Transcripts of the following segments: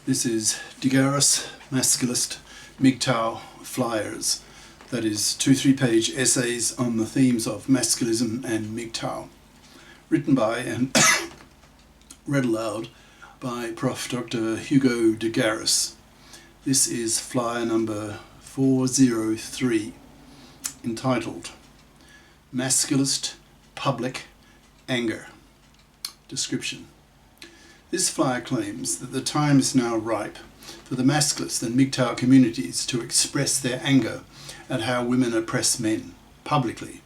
This is GARIS, Masculist, MGTOW flyers. That is 2 3-page essays on the themes of Masculism and MGTOW. Written by and read aloud by Prof. Dr. Hugo de GARIS. This is flyer number 403, entitled Masculist Public Anger. Description. This flyer claims that the time is now ripe for the masculist and MGTOW communities to express their anger at how women oppress men, publicly,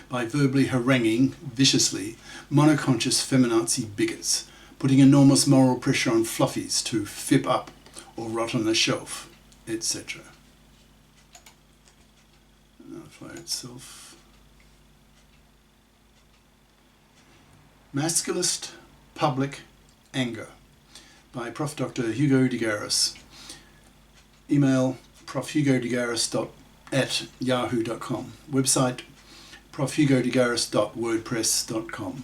by verbally haranguing, viciously, monoconscious feminazi bigots, putting enormous moral pressure on fluffies to fib up or rot on the shelf, etc. And the flyer itself. Masculist Public Anger by Prof. Dr. Hugo de GARIS. Email profhugodegaris@yahoo.com. Website profhugodegaris.wordpress.com.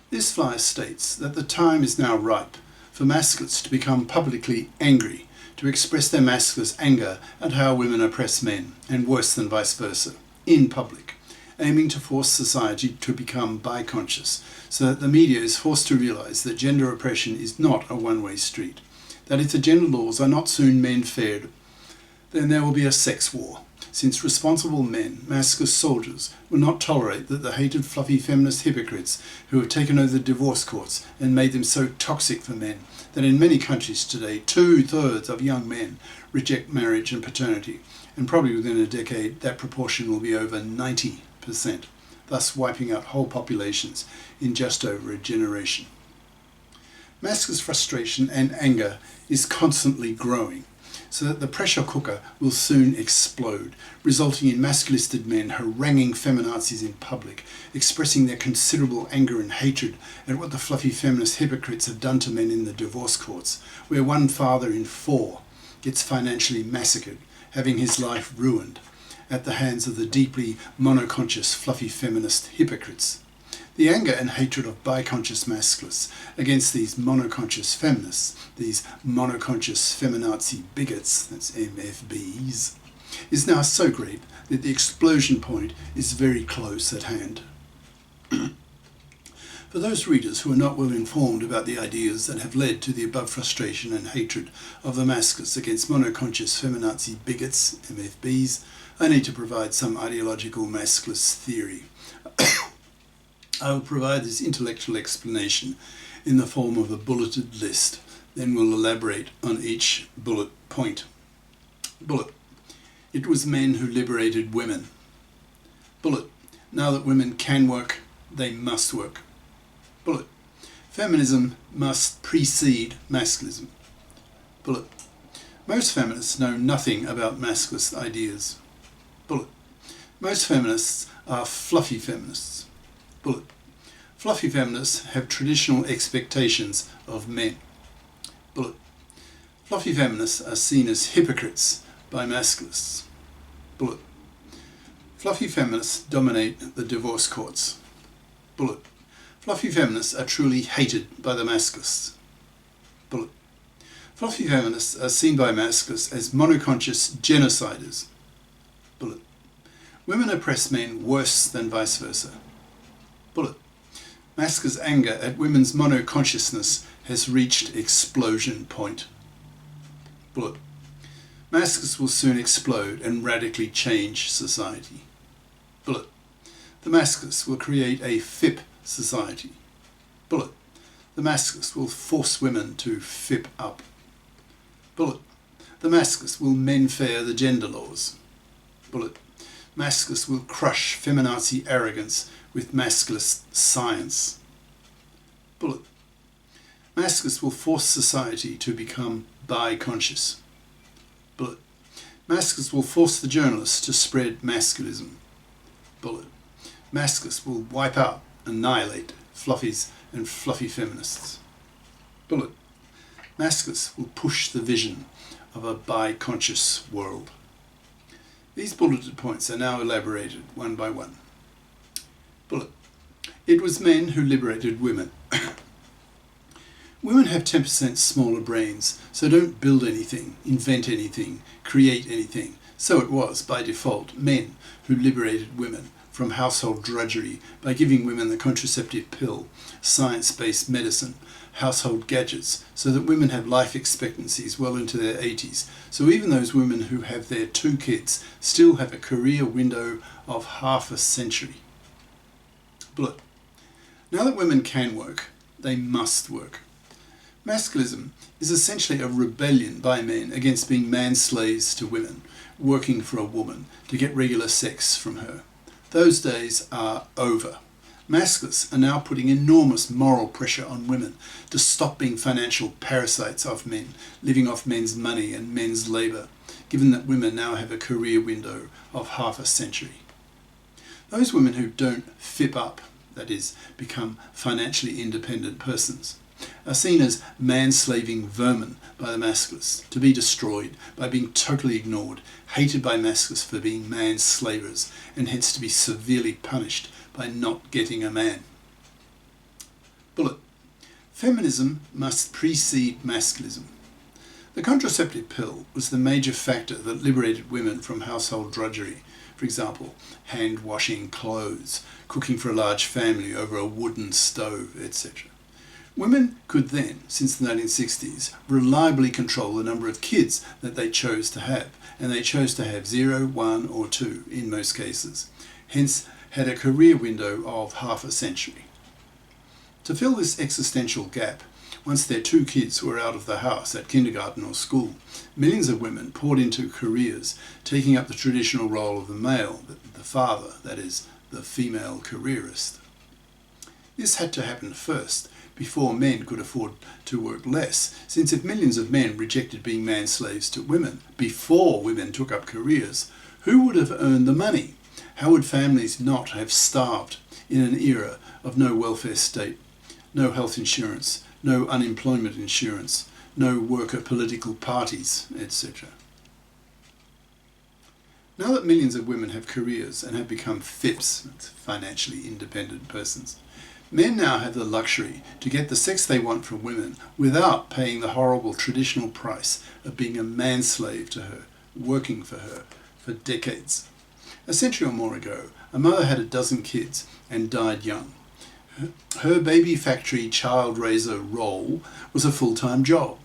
This flyer states that the time is now ripe for masculists to become publicly angry, to express their masculist anger at how women oppress men, and worse than vice versa, in public, aiming to force society to become bi-conscious, so that the media is forced to realize that gender oppression is not a one-way street, that if the gender laws are not soon men-fared, then there will be a sex war, since responsible men, masculist soldiers, will not tolerate that the hated fluffy feminist hypocrites who have taken over the divorce courts and made them so toxic for men that in many countries today 2/3 of young men reject marriage and paternity, and probably within a decade that proportion will be over 90%, thus wiping out whole populations in just over a generation. Masculist frustration and anger is constantly growing, so that the pressure cooker will soon explode, resulting in masculisted men haranguing feminazis in public, expressing their considerable anger and hatred at what the fluffy feminist hypocrites have done to men in the divorce courts, where one father in 4 gets financially massacred, having his life ruined at the hands of the deeply monoconscious fluffy feminist hypocrites. The anger and hatred of bi-conscious masculists against these monoconscious feminists, these monoconscious feminazi bigots, that's MFBs, is now so great that the explosion point is very close at hand. For those readers who are not well informed about the ideas that have led to the above frustration and hatred of the masculists against monoconscious feminazi bigots, MFBs, I need to provide some ideological masculist theory. I will provide this intellectual explanation in the form of a bulleted list, then we'll elaborate on each bullet point. Bullet. It was men who liberated women. Bullet. Now that women can work, they must work. Bullet. Feminism must precede masculism. Bullet. Most feminists know nothing about masculist ideas. Bullet. Most feminists are fluffy feminists. Bullet. Fluffy feminists have traditional expectations of men. Bullet. Fluffy feminists are seen as hypocrites by masculists. Bullet. Fluffy feminists dominate the divorce courts. Bullet. Fluffy feminists are truly hated by the masculists. Bullet. Fluffy feminists are seen by masculists as monoconscious genociders. Bullet. Women oppress men worse than vice versa. Bullet. Masculists' anger at women's monoconsciousness has reached explosion point. Bullet. Masculists will soon explode and radically change society. Bullet. The masculists will create a FIP society. Bullet. The masculists will force women to fib up. Bullet. The masculists will men-fair the gender laws. Bullet. Masculists will crush feminazi arrogance with masculist science. Bullet. Masculists will force society to become bi-conscious. Bullet. Masculists will force the journalists to spread masculism. Bullet. Masculists will wipe out, annihilate fluffies and fluffy feminists. Bullet. Masculists will push the vision of a bi-conscious world. These bulleted points are now elaborated one by one. Bullet. It was men who liberated women. Women have 10% smaller brains, so don't build anything, invent anything, create anything. So it was, by default, men who liberated women from household drudgery by giving women the contraceptive pill, science-based medicine, household gadgets, so that women have life expectancies well into their 80s. So even those women who have their 2 kids still have a career window of half a century. Bullet. Now that women can work, they must work. Masculism is essentially a rebellion by men against being man-slaves to women, working for a woman to get regular sex from her. Those days are over. Masculists are now putting enormous moral pressure on women to stop being financial parasites of men, living off men's money and men's labour, given that women now have a career window of half a century. Those women who don't FIP up, that is, become financially independent persons, are seen as man-slaving vermin by the masculists, to be destroyed by being totally ignored, hated by masculists for being man-slavers, and hence to be severely punished by not getting a man. Bullet. Feminism must precede masculism. The contraceptive pill was the major factor that liberated women from household drudgery. For example, hand washing clothes, cooking for a large family over a wooden stove, etc. Women could then, since the 1960s, reliably control the number of kids that they chose to have, and they chose to have 0, 1 or 2 in most cases, hence had a career window of half a century. To fill this existential gap, once their 2 kids were out of the house at kindergarten or school, millions of women poured into careers, taking up the traditional role of the male, the father, that is, the female careerist. This had to happen first, before men could afford to work less, since if millions of men rejected being man-slaves to women before women took up careers, who would have earned the money? How would families not have starved in an era of no welfare state, no health insurance, no unemployment insurance, no worker political parties, etc.? Now that millions of women have careers and have become FIPs, financially independent persons, men now have the luxury to get the sex they want from women without paying the horrible traditional price of being a manslave to her, working for her for decades. A century or more ago, a mother had a dozen kids and died young. Her baby factory child raiser role was a full-time job.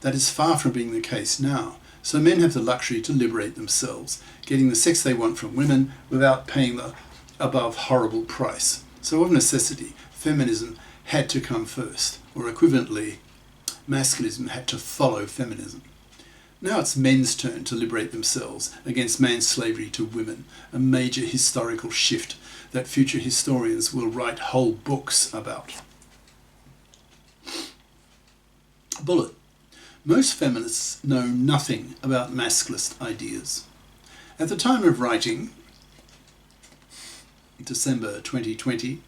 That is far from being the case now, so men have the luxury to liberate themselves, getting the sex they want from women without paying the above horrible price. So of necessity, feminism had to come first, or equivalently, masculism had to follow feminism. Now it's men's turn to liberate themselves against manslavery to women, a major historical shift that future historians will write whole books about. Bullet. Most feminists know nothing about masculist ideas. At the time of writing, December 2020,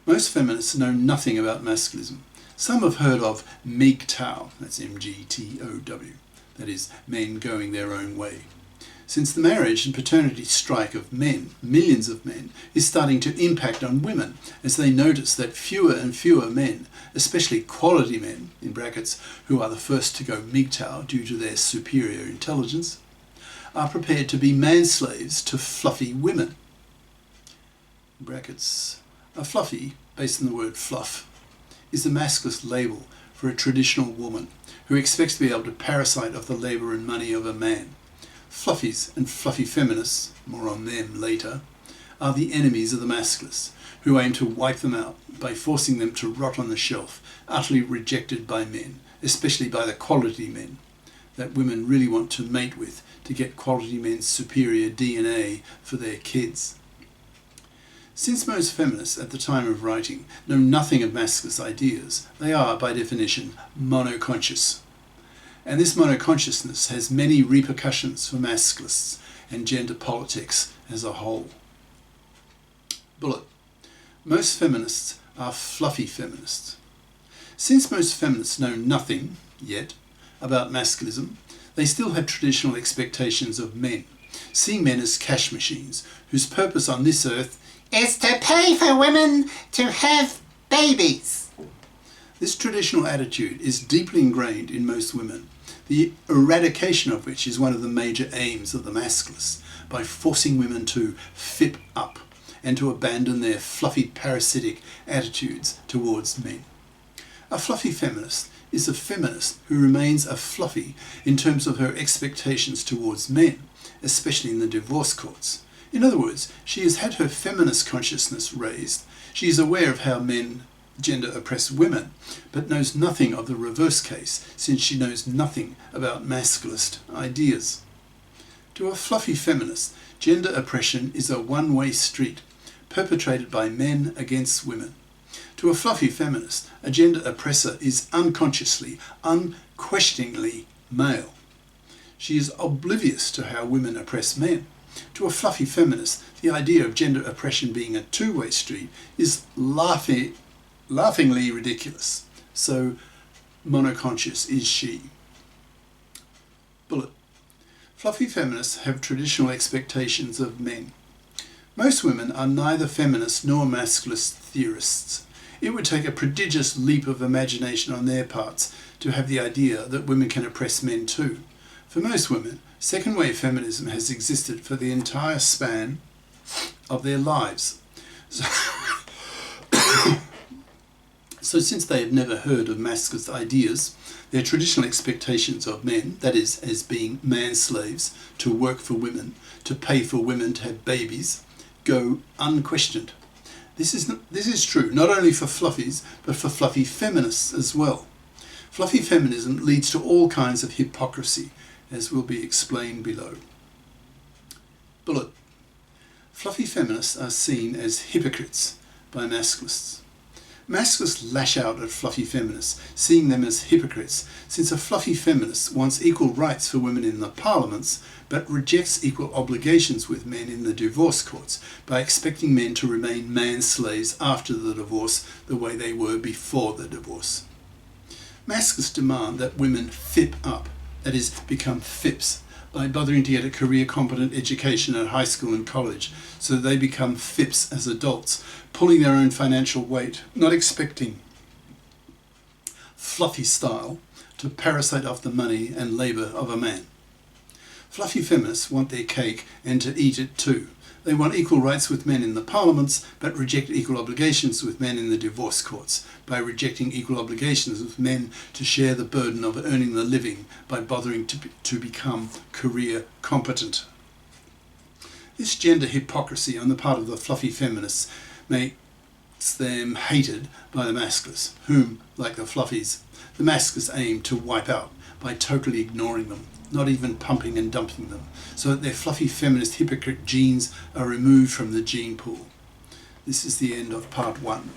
most feminists know nothing about masculism. Some have heard of MGTOW, that's MGTOW, that is, men going their own way. Since the marriage and paternity strike of men, millions of men, is starting to impact on women as they notice that fewer and fewer men, especially quality men, in brackets, who are the first to go MGTOW due to their superior intelligence, are prepared to be manslaves to fluffy women. In brackets, a fluffy, based on the word fluff, is the masculinist label for a traditional woman who expects to be able to parasite off the labour and money of a man. Fluffies and fluffy feminists, more on them later, are the enemies of the masculists, who aim to wipe them out by forcing them to rot on the shelf, utterly rejected by men, especially by the quality men that women really want to mate with to get quality men's superior DNA for their kids. Since most feminists at the time of writing know nothing of masculinist ideas, they are, by definition, monoconscious. And this monoconsciousness has many repercussions for masculists and gender politics as a whole. Bullet. Most feminists are fluffy feminists. Since most feminists know nothing, yet, about masculism, they still have traditional expectations of men, seeing men as cash machines whose purpose on this earth is to pay for women to have babies. This traditional attitude is deeply ingrained in most women, the eradication of which is one of the major aims of the Masculists, by forcing women to fip up and to abandon their fluffy parasitic attitudes towards men. A fluffy feminist is a feminist who remains a fluffy in terms of her expectations towards men, especially in the divorce courts. In other words, she has had her feminist consciousness raised. She is aware of how men gender oppress women, but knows nothing of the reverse case, since she knows nothing about masculist ideas. To a fluffy feminist, gender oppression is a one-way street, perpetrated by men against women. To a fluffy feminist, a gender oppressor is unconsciously, unquestioningly male. She is oblivious to how women oppress men. To a fluffy feminist, the idea of gender oppression being a two-way street is laughingly ridiculous. So monoconscious is she. Bullet. Fluffy feminists have traditional expectations of men. Most women are neither feminist nor masculist theorists. It would take a prodigious leap of imagination on their parts to have the idea that women can oppress men too. For most women, second-wave feminism has existed for the entire span of their lives. So since they have never heard of masculinist ideas, their traditional expectations of men, that is, as being man-slaves, to work for women, to pay for women to have babies, go unquestioned. This is true not only for fluffies, but for fluffy feminists as well. Fluffy feminism leads to all kinds of hypocrisy, as will be explained below. Bullet. Fluffy feminists are seen as hypocrites by masculists. Masculists lash out at fluffy feminists, seeing them as hypocrites, since a fluffy feminist wants equal rights for women in the parliaments, but rejects equal obligations with men in the divorce courts by expecting men to remain man-slaves after the divorce the way they were before the divorce. Masculists demand that women fip up, that is, become fips, by bothering to get a career-competent education at high school and college, so that they become fips as adults, pulling their own financial weight, not expecting fluffy style to parasite off the money and labour of a man. Fluffy feminists want their cake and to eat it too. They want equal rights with men in the parliaments, but reject equal obligations with men in the divorce courts, by rejecting equal obligations with men to share the burden of earning the living by bothering to become career competent. This gender hypocrisy on the part of the fluffy feminists makes them hated by the masculists, whom, like the fluffies, the masculists aim to wipe out by totally ignoring them, not even pumping and dumping them, so that their fluffy feminist hypocrite genes are removed from the gene pool. This is the end of part 1.